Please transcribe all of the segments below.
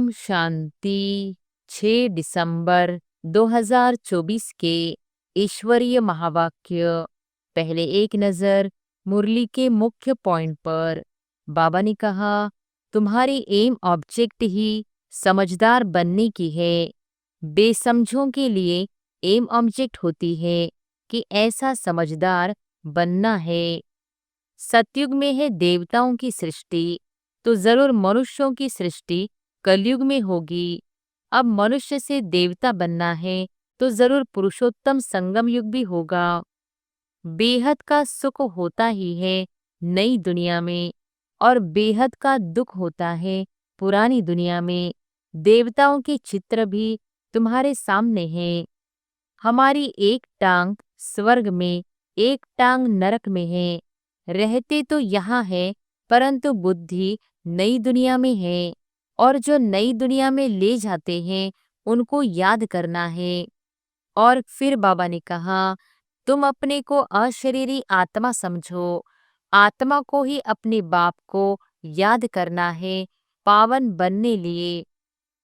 ओम शांति। 6 दिसंबर 2024 के ईश्वरीय महावाक्य। पहले एक नजर मुरली के मुख्य पॉइंट पर। बाबा ने कहा, तुम्हारी एम ऑब्जेक्ट ही समझदार बनने की है। बेसमझों के लिए एम ऑब्जेक्ट होती है कि ऐसा समझदार बनना है। सतयुग में है देवताओं की सृष्टि, तो जरूर मनुष्यों की सृष्टि कलयुग में होगी। अब मनुष्य से देवता बनना है तो जरूर पुरुषोत्तम संगम युग भी होगा। बेहद का सुख होता ही है नई दुनिया में, और बेहद का दुख होता है पुरानी दुनिया में। देवताओं के चित्र भी तुम्हारे सामने हैं। हमारी एक टांग स्वर्ग में, एक टांग नरक में है। रहते तो यहाँ है, परंतु बुद्धि नई दुनिया में है, और जो नई दुनिया में ले जाते हैं उनको याद करना है। और फिर बाबा ने कहा, तुम अपने को अशरीरी आत्मा समझो। आत्मा को ही अपने बाप को याद करना है पावन बनने लिए।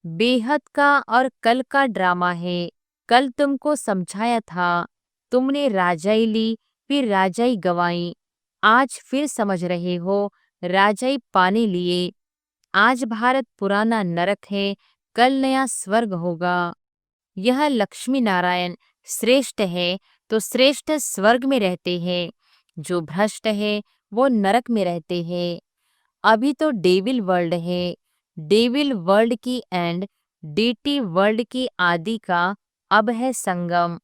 बेहद का और कल का ड्रामा है। कल तुमको समझाया था, तुमने राजाई ली, फिर राजाई गवाई। आज फिर समझ रहे हो, राजाई पाने लिए। आज भारत पुराना नरक है, कल नया स्वर्ग होगा। यह लक्ष्मी नारायण श्रेष्ठ है तो श्रेष्ठ स्वर्ग में रहते हैं, जो भ्रष्ट है वो नरक में रहते हैं। अभी तो डेविल वर्ल्ड है। डेविल वर्ल्ड की एंड डीटी वर्ल्ड की आदि का अब है संगम।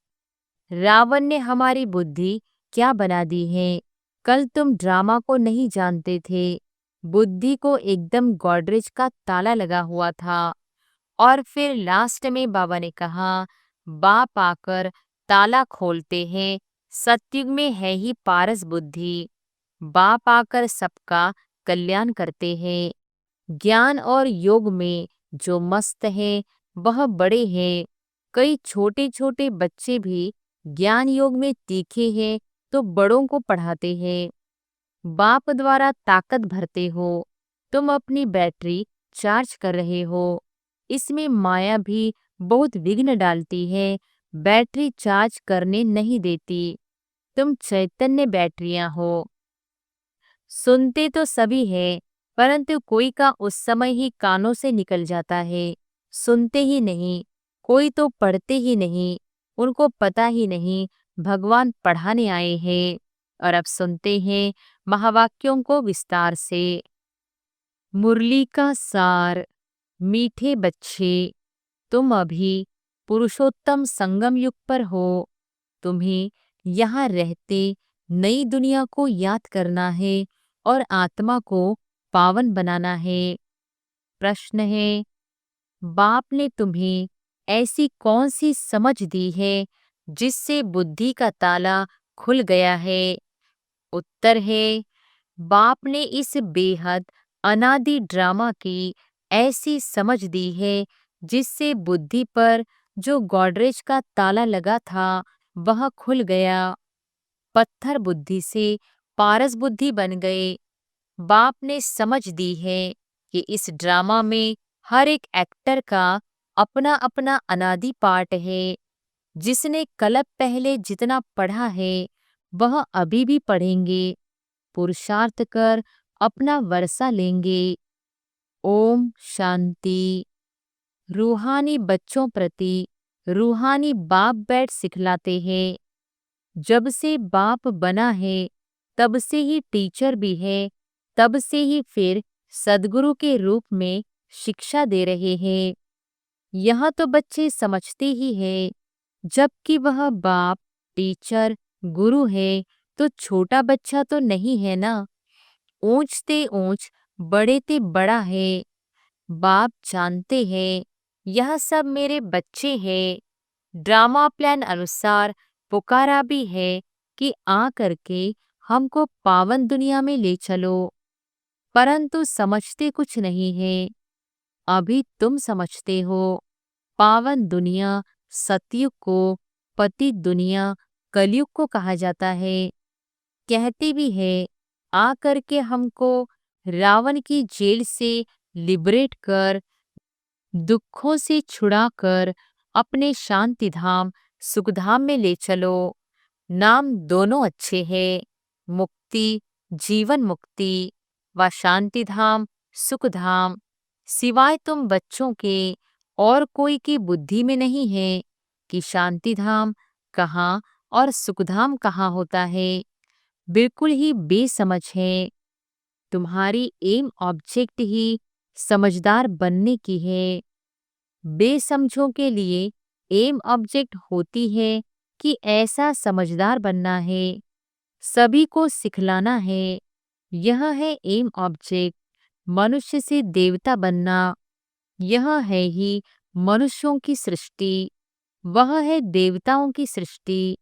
रावण ने हमारी बुद्धि क्या बना दी है। कल तुम ड्रामा को नहीं जानते थे। बुद्धि को एकदम गॉडरेज का ताला लगा हुआ था। और फिर लास्ट में बाबा ने कहा, बाप आकर ताला खोलते हैं। सतयुग में है ही पारस बुद्धि। बाप आकर सबका कल्याण करते हैं। ज्ञान और योग में जो मस्त है वह बड़े हैं। कई छोटे छोटे बच्चे भी ज्ञान योग में तीखे हैं तो बड़ों को पढ़ाते हैं। बाप द्वारा ताकत भरते हो। तुम अपनी बैटरी चार्ज कर रहे हो। इसमें माया भी बहुत विघ्न डालती है, बैटरी चार्ज करने नहीं देती। तुम चैतन्य बैटरियां हो। सुनते तो सभी हैं, परंतु कोई का उस समय ही कानों से निकल जाता है। सुनते ही नहीं, कोई तो पढ़ते ही नहीं, उनको पता ही नहीं भगवान पढ़ाने आए हैं। और अब सुनते हैं महावाक्यों को विस्तार से। मुरली का सार। मीठे बच्चे, तुम अभी पुरुषोत्तम संगम युग पर हो। तुम्हें यहाँ रहते नई दुनिया को याद करना है और आत्मा को पावन बनाना है। प्रश्न है, बाप ने तुम्हें ऐसी कौन सी समझ दी है जिससे बुद्धि का ताला खुल गया है? उत्तर है, बाप ने इस बेहद अनादि ड्रामा की ऐसी समझ दी है जिससे बुद्धि पर जो गॉडरेज का ताला लगा था वह खुल गया। पत्थर बुद्धि से पारस बुद्धि बन गए। बाप ने समझ दी है कि इस ड्रामा में हर एक एक्टर का अपना अपना अनादि पार्ट है। जिसने कल्प पहले जितना पढ़ा है वह अभी भी पढ़ेंगे। पुरुषार्थ कर अपना वर्षा लेंगे। ओम शांति। रूहानी बच्चों प्रति रूहानी बाप बैठ सिखलाते हैं। जब से बाप बना है तब से ही टीचर भी है, तब से ही फिर सद्गुरु के रूप में शिक्षा दे रहे हैं। यहाँ तो बच्चे समझते ही हैं, जबकि वह बाप टीचर गुरु है तो छोटा बच्चा तो नहीं है ना। ऊंच ते ऊंच, बड़े ते बड़ा है। बाप जानते हैं यह सब मेरे बच्चे हैं। ड्रामा प्लान अनुसार पुकारा भी है कि आ करके हमको पावन दुनिया में ले चलो, परंतु समझते कुछ नहीं है। अभी तुम समझते हो। पावन दुनिया सतयुग को, पतित दुनिया कलयुग को कहा जाता है। कहते भी है, आ करके हमको रावण की जेल से लिबरेट कर, दुखों से छुड़ाकर अपने शांति धाम सुखधाम में ले चलो। नाम दोनों अच्छे हैं, मुक्ति, जीवन मुक्ति व शांति धाम, सुख धाम। सिवाय तुम बच्चों के और कोई की बुद्धि में नहीं है कि शांति धाम कहाँ और सुख धाम कहाँ होता है। बिल्कुल ही बेसमझ है। तुम्हारी एम ऑब्जेक्ट ही समझदार बनने की है। बेसमझों के लिए एम ऑब्जेक्ट होती है कि ऐसा समझदार बनना है, सभी को सिखलाना है। यह है एम ऑब्जेक्ट, मनुष्य से देवता बनना। यह है ही मनुष्यों की सृष्टि, वह है देवताओं की सृष्टि।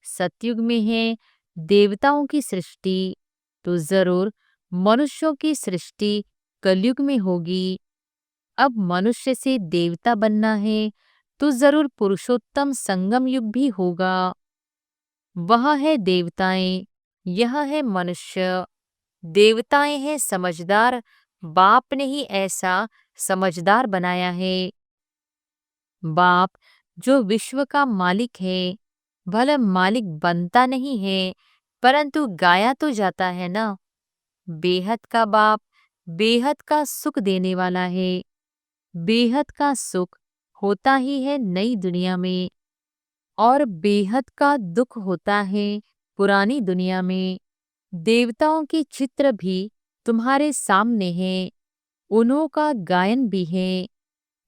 सतयुग में है देवताओं की सृष्टि, तो जरूर मनुष्यों की सृष्टि कलयुग में होगी। अब मनुष्य से देवता बनना है तो जरूर पुरुषोत्तम संगम युग भी होगा। वह है देवताएं, यह है मनुष्य। देवताएं हैं समझदार, बाप ने ही ऐसा समझदार बनाया है। बाप जो विश्व का मालिक है, भला मालिक बनता नहीं है परंतु गाया तो जाता है ना। बेहद का बाप बेहद का सुख देने वाला है। बेहद का सुख होता ही है नई दुनिया में, और बेहद का दुख होता है पुरानी दुनिया में। देवताओं के चित्र भी तुम्हारे सामने हैं, उन्हों का गायन भी है।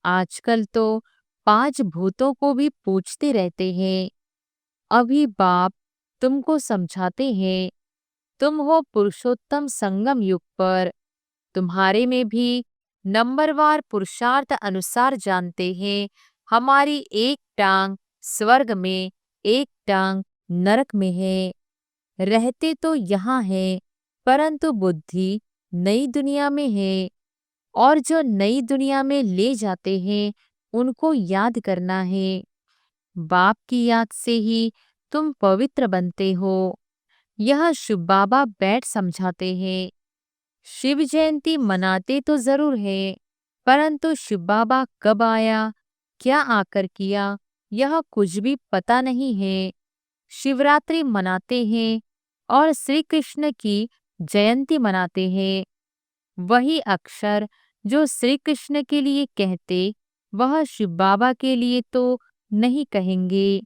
आजकल तो 5 भूतों को भी पूछते रहते हैं। अभी बाप तुमको समझाते हैं, तुम हो पुरुषोत्तम संगम युग पर। तुम्हारे में भी नंबरवार पुरुषार्थ अनुसार जानते हैं। हमारी एक टांग स्वर्ग में, एक टांग नरक में है। रहते तो यहाँ है परंतु बुद्धि नई दुनिया में है, और जो नई दुनिया में ले जाते हैं उनको याद करना है। बाप की याद से ही तुम पवित्र बनते हो। यह शिव बाबा बैठ समझाते हैं। शिव जयंती मनाते तो जरूर है, परंतु शिव बाबा कब आया, क्या आकर किया, यह कुछ भी पता नहीं है। शिवरात्रि मनाते हैं और श्री कृष्ण की जयंती मनाते हैं। वही अक्षर जो श्री कृष्ण के लिए कहते, वह शिव बाबा के लिए तो नहीं कहेंगे,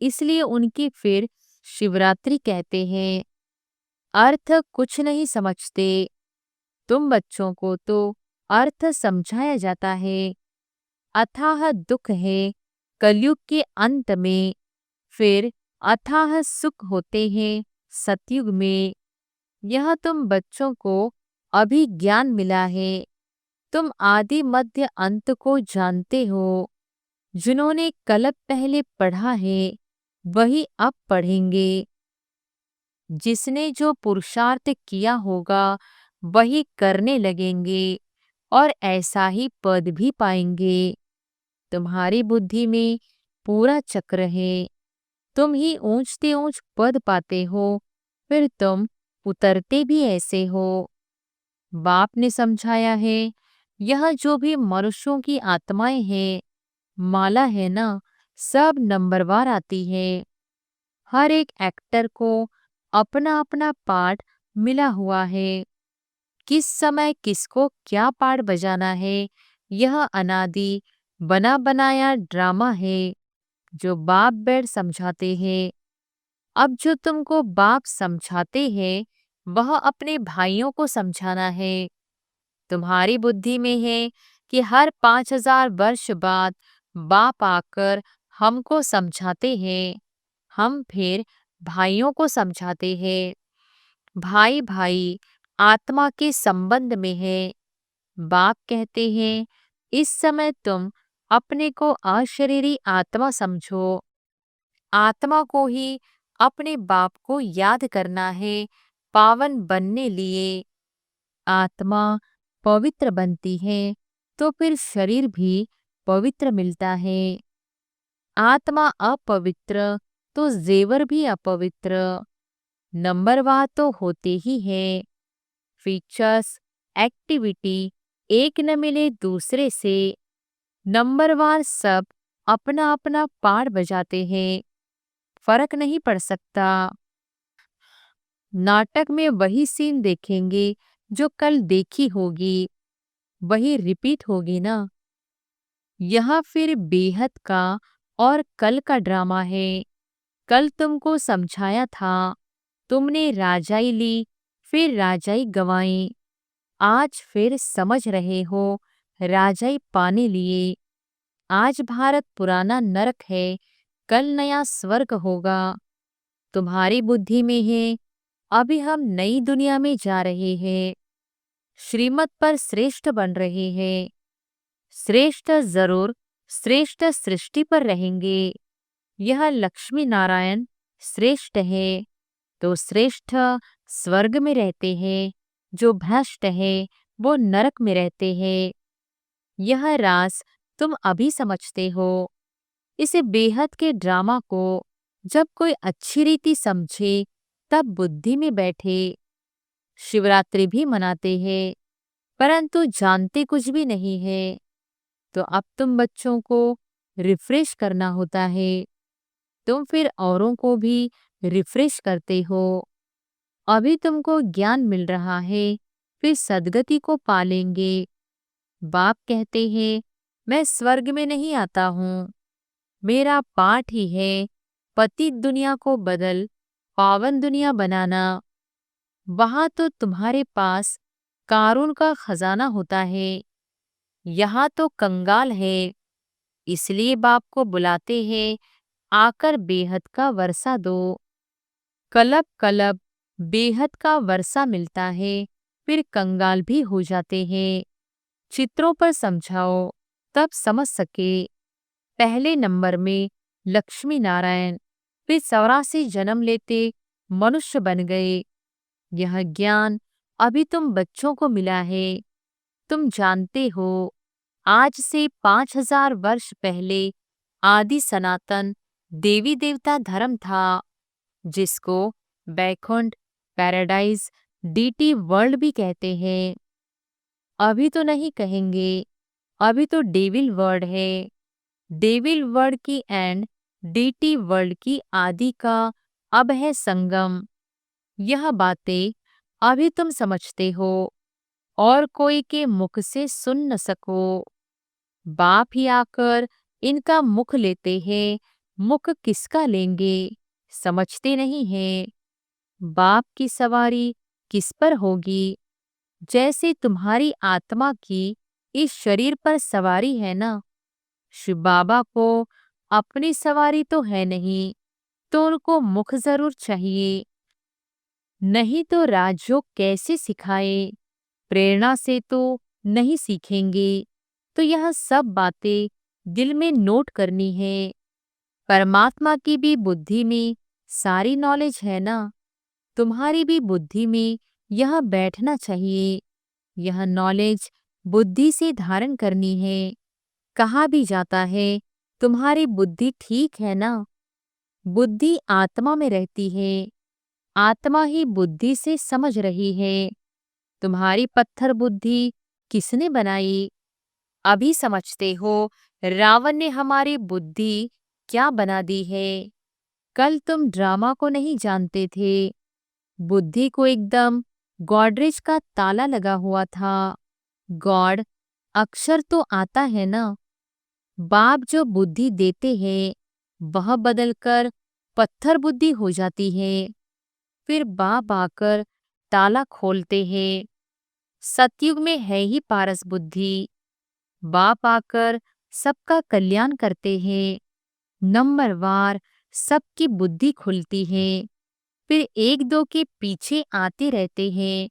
इसलिए उनकी फिर शिवरात्रि कहते हैं। अर्थ कुछ नहीं समझते। तुम बच्चों को तो अर्थ समझाया जाता है। अथाह दुख है कलयुग के अंत में, फिर अथाह सुख होते हैं सतयुग में। यह तुम बच्चों को अभी ज्ञान मिला है। तुम आदि मध्य अंत को जानते हो। जिन्होंने कल्प पहले पढ़ा है वही अब पढ़ेंगे। जिसने जो पुरुषार्थ किया होगा वही करने लगेंगे और ऐसा ही पद भी पाएंगे। तुम्हारी बुद्धि में पूरा चक्र है। तुम ही ऊंचते ऊंच पद पाते हो, फिर तुम उतरते भी ऐसे हो। बाप ने समझाया है, यह जो भी मनुष्यों की आत्माएं हैं, माला है ना, सब नंबरवार आती है। हर एक एक्टर को अपना अपना पार्ट मिला हुआ है। किस समय किसको क्या पार्ट बजाना है, यह अनादि बना बनाया ड्रामा है जो बाप बैठ समझाते हैं। अब जो तुमको बाप समझाते हैं वह अपने भाइयों को समझाना है। तुम्हारी बुद्धि में है कि हर 5000 वर्ष बाद बाप आकर हमको समझाते हैं। हम फिर भाइयों को समझाते हैं। भाई भाई आत्मा के संबंध में है। बाप कहते हैं, इस समय तुम अपने को अशरीरी आत्मा समझो। आत्मा को ही अपने बाप को याद करना है पावन बनने लिए। आत्मा पवित्र बनती है तो फिर शरीर भी पवित्र मिलता है। आत्मा अपवित्र तो जेवर भी अपवित्र। नंबरवार तो होते ही है। फीचर्स एक्टिविटी एक न मिले दूसरे से, नंबरवार सब अपना अपना पार्ट बजाते हैं, फर्क नहीं पड़ सकता। नाटक में वही सीन देखेंगे जो कल देखी होगी, वही रिपीट होगी ना। यह फिर बेहद का और कल का ड्रामा है। कल तुमको समझाया था, तुमने राजाई ली, फिर राजाई गंवाई। आज फिर समझ रहे हो, राजाई पाने लिए। आज भारत पुराना नरक है, कल नया स्वर्ग होगा। तुम्हारी बुद्धि में है, अभी हम नई दुनिया में जा रहे हैं, श्रीमत पर श्रेष्ठ बन रहे हैं। श्रेष्ठ जरूर श्रेष्ठ सृष्टि पर रहेंगे। यह लक्ष्मी नारायण श्रेष्ठ है, तो श्रेष्ठ स्वर्ग में रहते हैं, जो भ्रष्ट है वो नरक में रहते हैं। यह राज तुम अभी समझते हो। इसे बेहद के ड्रामा को जब कोई अच्छी रीति समझे तब बुद्धि में बैठे। शिवरात्रि भी मनाते हैं, परंतु जानते कुछ भी नहीं है। तो अब तुम बच्चों को रिफ्रेश करना होता है, तुम फिर औरों को भी रिफ्रेश करते हो। अभी तुमको ज्ञान मिल रहा है, फिर सद्गति को पालेंगे। बाप कहते हैं, मैं स्वर्ग में नहीं आता हूँ, मेरा पाठ ही है पतित दुनिया को बदल पावन दुनिया बनाना। वहां तो तुम्हारे पास कारून का खजाना होता है, यहाँ तो कंगाल है। इसलिए बाप को बुलाते हैं, आकर बेहद का वर्षा दो। कलब कलब बेहद का वर्षा मिलता है, फिर कंगाल भी हो जाते हैं। चित्रों पर समझाओ, तब समझ सके। पहले नंबर में लक्ष्मी नारायण, फिर 84 जन्म लेते मनुष्य बन गए। यह ज्ञान अभी तुम बच्चों को मिला है। तुम जानते हो, आज से 5000 वर्ष पहले आदि सनातन देवी देवता धर्म था, जिसको बैकुंठ, पैराडाइज, डीटी वर्ल्ड भी कहते हैं। अभी तो नहीं कहेंगे, अभी तो डेविल वर्ल्ड है। डेविल वर्ल्ड की एंड डीटी वर्ल्ड की आदि का अब है संगम। यह बातें अभी तुम समझते हो और कोई के मुख से सुन न सको। बाप ही आकर इनका मुख लेते हैं, मुख किसका लेंगे समझते नहीं हैं। बाप की सवारी किस पर होगी? जैसे तुम्हारी आत्मा की इस शरीर पर सवारी है ना। शिव बाबा को अपनी सवारी तो है नहीं, तो उनको मुख जरूर चाहिए। नहीं तो राजयोग कैसे सिखाए? प्रेरणा से तो नहीं सीखेंगे। तो यह सब बातें दिल में नोट करनी है। परमात्मा की भी बुद्धि में सारी नॉलेज है ना, तुम्हारी भी बुद्धि में यह बैठना चाहिए। यह नॉलेज बुद्धि से धारण करनी है। कहा भी जाता है, तुम्हारी बुद्धि ठीक है ना। बुद्धि आत्मा में रहती है, आत्मा ही बुद्धि से समझ रही है। तुम्हारी पत्थर बुद्धि किसने बनाई? अभी समझते हो, रावण ने हमारी बुद्धि क्या बना दी है। कल तुम ड्रामा को नहीं जानते थे। बुद्धि को एकदम गॉडरेज का ताला लगा हुआ था। गॉड अक्षर तो आता है ना। बाप जो बुद्धि देते हैं, वह बदलकर पत्थर बुद्धि हो जाती है। फिर बाप आकर ताला खोलते हैं। सतयुग में है ही पारस बुद्धि। बाप आकर सबका कल्याण करते हैं। नंबरवार सबकी बुद्धि खुलती है, फिर एक दो के पीछे आते रहते हैं।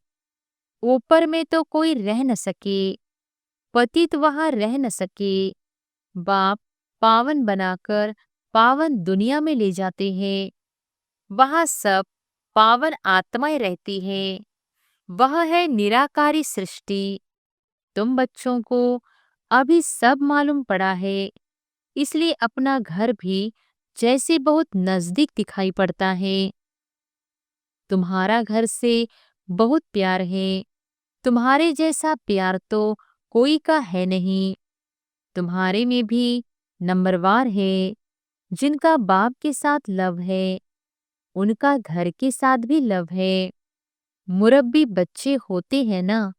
ऊपर में तो कोई रह न सके, पतित वहां रह न सके। बाप पावन बनाकर पावन दुनिया में ले जाते हैं। वहां सब पावन आत्माएं रहती हैं। वह है निराकारी सृष्टि। तुम बच्चों को अभी सब मालूम पड़ा है, इसलिए अपना घर भी जैसे बहुत नजदीक दिखाई पड़ता है। तुम्हारा घर से बहुत प्यार है। तुम्हारे जैसा प्यार तो कोई का है नहीं। तुम्हारे में भी नंबरवार है, जिनका बाप के साथ लव है, उनका घर के साथ भी लव है। मुरब्बी बच्चे होते हैं ना,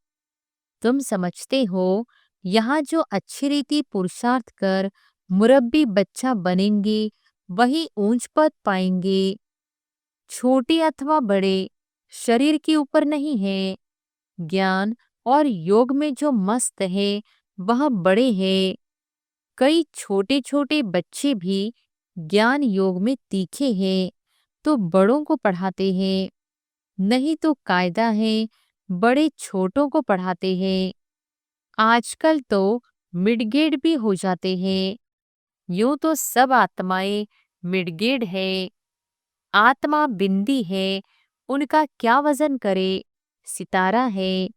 तुम समझते हो, यहाँ जो अच्छी रीति पुरुषार्थ कर मुरब्बी बच्चा बनेंगे, वही ऊंच पद पाएंगे। छोटे अथवा बड़े शरीर के ऊपर नहीं है। ज्ञान और योग में जो मस्त है, वह बड़े हैं। कई छोटे छोटे बच्चे भी ज्ञान योग में तीखे हैं, तो बड़ों को पढ़ाते हैं। नहीं तो कायदा है, बड़े छोटों को पढ़ाते हैं। आजकल तो मिडगेड भी हो जाते हैं। यूं तो सब आत्माएं मिडगेड है। आत्मा बिंदी है, उनका क्या वजन करे, सितारा है।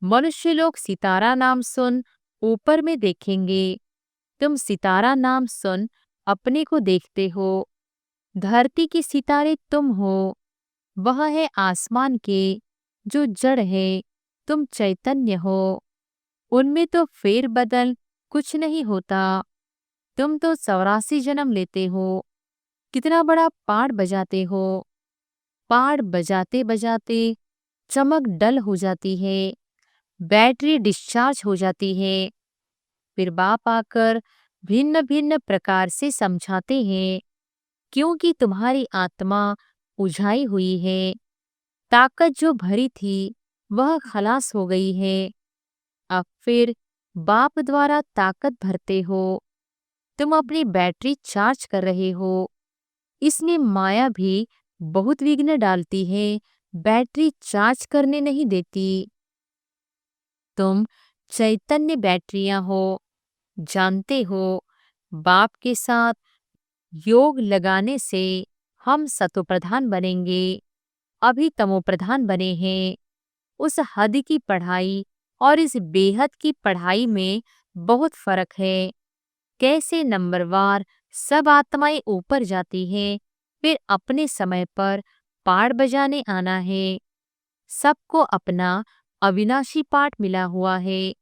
मनुष्य लोग सितारा नाम सुन ऊपर में देखेंगे। तुम सितारा नाम सुन अपने को देखते हो। धरती के सितारे तुम हो, वह है आसमान के जो जड़ है, तुम चैतन्य हो। उनमें तो फेर बदल कुछ नहीं होता। तुम तो 84 जन्म लेते हो। कितना बड़ा पाड़ बजाते हो। पाड़ बजाते बजाते चमक डल हो जाती है, बैटरी डिस्चार्ज हो जाती है। फिर बाप आकर भिन्न भिन्न प्रकार से समझाते हैं, क्योंकि तुम्हारी आत्मा उझाई हुई है। ताकत जो भरी थी वह खलास हो गई है। अब फिर बाप द्वारा ताकत भरते हो। तुम अपनी बैटरी चार्ज कर रहे हो। इसमें माया भी बहुत विघ्न डालती है, बैटरी चार्ज करने नहीं देती। तुम चैतन्य बैटरियां हो। जानते हो, बाप के साथ योग लगाने से हम सतोप्रधान बनेंगे। अभी तमोप्रधान बने हैं। उस हद की पढ़ाई और इस बेहद की पढ़ाई में बहुत फर्क है। कैसे नंबरवार सब आत्माएं ऊपर जाती हैं, फिर अपने समय पर पाठ बजाने आना है। सबको अपना अविनाशी पाठ मिला हुआ है।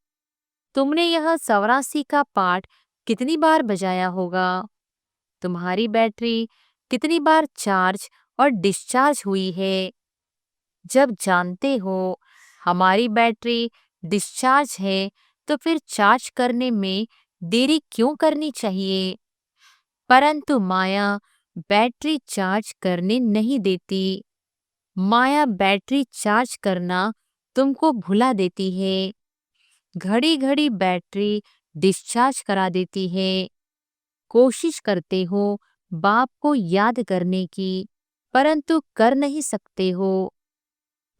तुमने यह 84 का पाठ कितनी बार बजाया होगा? तुम्हारी बैटरी कितनी बार चार्ज और डिस्चार्ज हुई है? जब जानते हो हमारी बैटरी डिस्चार्ज है, तो फिर चार्ज करने में देरी क्यों करनी चाहिए? परंतु माया बैटरी चार्ज करने नहीं देती। माया बैटरी चार्ज करना तुमको भुला देती है। घड़ी घड़ी बैटरी डिस्चार्ज करा देती है। कोशिश करते हो बाप को याद करने की, परंतु कर नहीं सकते हो।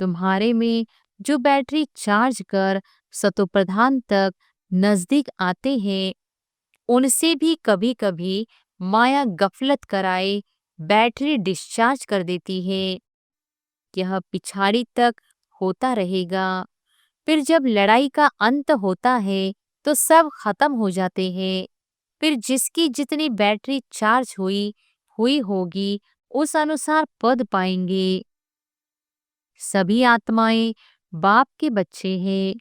तुम्हारे में जो बैटरी चार्ज कर सतोप्रधान तक नजदीक आते हैं, उनसे भी कभी कभी माया गफलत कराए बैटरी डिस्चार्ज कर देती है। यह पिछाड़ी तक होता रहेगा। फिर जब लड़ाई का अंत होता है, तो सब खत्म हो जाते हैं। फिर जिसकी जितनी बैटरी चार्ज हुई हुई होगी, उस अनुसार पद पाएंगे। सभी आत्माएं बाप के बच्चे हैं।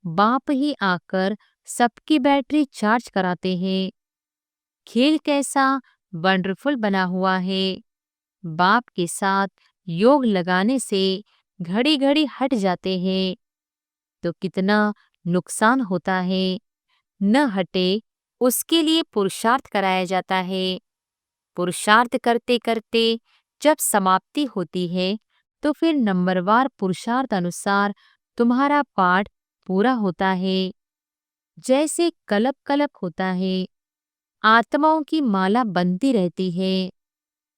बाप ही आकर सबकी बैटरी चार्ज कराते हैं। खेल कैसा वंडरफुल बना हुआ है। बाप के साथ योग लगाने से घड़ी घड़ी हट जाते हैं, तो कितना नुकसान होता है। न हटे उसके लिए पुरुषार्थ कराया जाता है। पुरुषार्थ करते करते जब समाप्ति होती है, तो फिर नंबरवार पुरुषार्थ अनुसार तुम्हारा पाठ पूरा होता है। जैसे कलप कलप होता है, आत्माओं की माला बनती रहती है।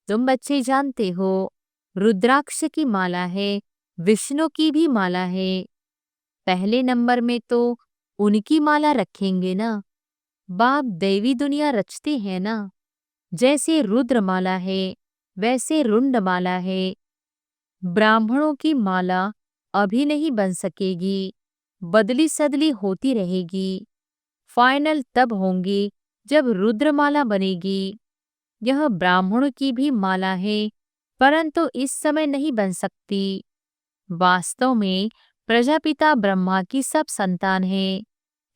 तुम बच्चे जानते हो, रुद्राक्ष की माला है, विष्णु की भी माला है। पहले नंबर में तो उनकी माला रखेंगे ना। बाप दैवी दुनिया रचते हैं ना। जैसे रुद्रमाला है, वैसे रुंडमाला है। ब्राह्मणों की माला अभी नहीं बन सकेगी, बदली सदली होती रहेगी। फाइनल तब होंगी जब रुद्रमाला बनेगी। यह ब्राह्मणों की भी माला है, परंतु इस समय नहीं बन सकती। वास्तव में प्रजापिता ब्रह्मा की सब संतान है।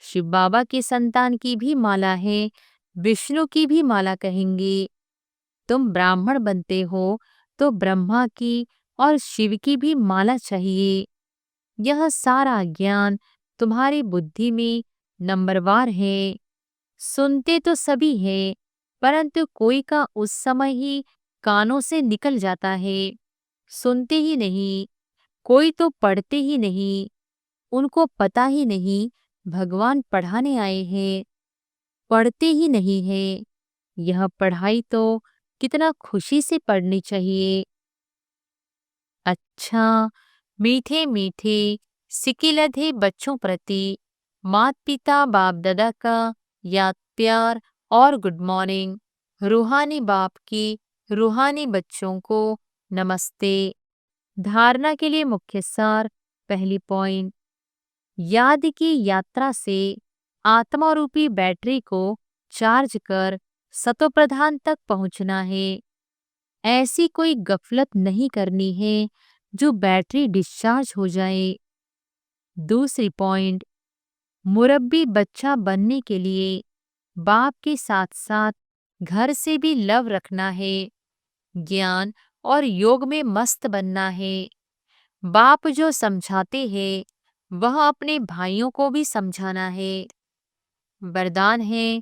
शिव बाबा के संतान की भी माला है, विष्णु की भी माला कहेंगे। तुम ब्राह्मण बनते हो तो ब्रह्मा की और शिव की भी माला चाहिए। यह सारा ज्ञान तुम्हारी बुद्धि में नंबरवार है। सुनते तो सभी है, परंतु कोई का उस समय ही कानों से निकल जाता है। सुनते ही नहीं, कोई तो पढ़ते ही नहीं, उनको पता ही नहीं भगवान पढ़ाने आए हैं। पढ़ते ही नहीं है। यह पढ़ाई तो कितना खुशी से पढ़नी चाहिए। अच्छा, मीठे मीठे सिकिलधे बच्चों प्रति माता पिता बाप दादा का याद प्यार और गुड मॉर्निंग। रूहानी बाप की रूहानी बच्चों को नमस्ते। धारणा के लिए मुख्य सार। पहली पॉइंट, याद की यात्रा से आत्मा रूपी बैटरी को चार्ज कर सतोप्रधान तक पहुंचना है। ऐसी कोई गफलत नहीं करनी है जो बैटरी डिस्चार्ज हो जाए। दूसरी पॉइंट, मुरब्बी बच्चा बनने के लिए बाप के साथ साथ घर से भी लव रखना है। ज्ञान और योग में मस्त बनना है। बाप जो समझाते हैं वह अपने भाइयों को भी समझाना है। वरदान है,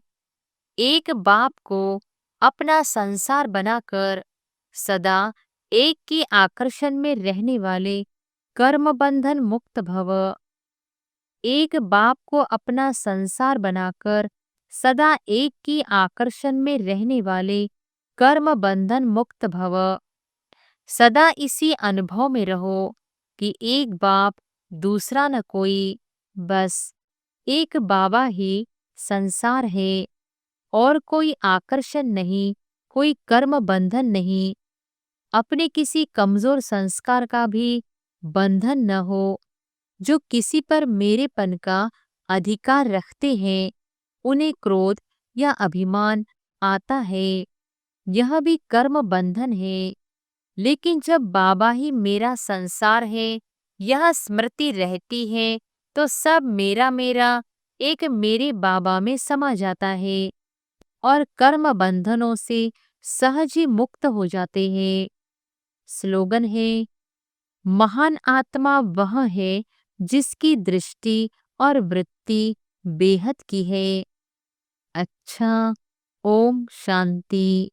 एक बाप को अपना संसार बनाकर सदा एक के आकर्षण में रहने वाले कर्म बंधन मुक्त भव। एक बाप को अपना संसार बनाकर सदा एक के आकर्षण में रहने वाले कर्म बंधन मुक्त भव। सदा इसी अनुभव में रहो कि एक बाप दूसरा न कोई, बस एक बाबा ही संसार है और कोई आकर्षण नहीं, कोई कर्म बंधन नहीं। अपने किसी कमजोर संस्कार का भी बंधन न हो। जो किसी पर मेरेपन का अधिकार रखते हैं उन्हें क्रोध या अभिमान आता है, यह भी कर्म बंधन है। लेकिन जब बाबा ही मेरा संसार है, यह स्मृति रहती है, तो सब मेरा मेरा एक मेरे बाबा में समा जाता है और कर्म बंधनों से सहज ही मुक्त हो जाते हैं। स्लोगन है, महान आत्मा वह है जिसकी दृष्टि और वृत्ति बेहद की है। अच्छा, ओम शांति।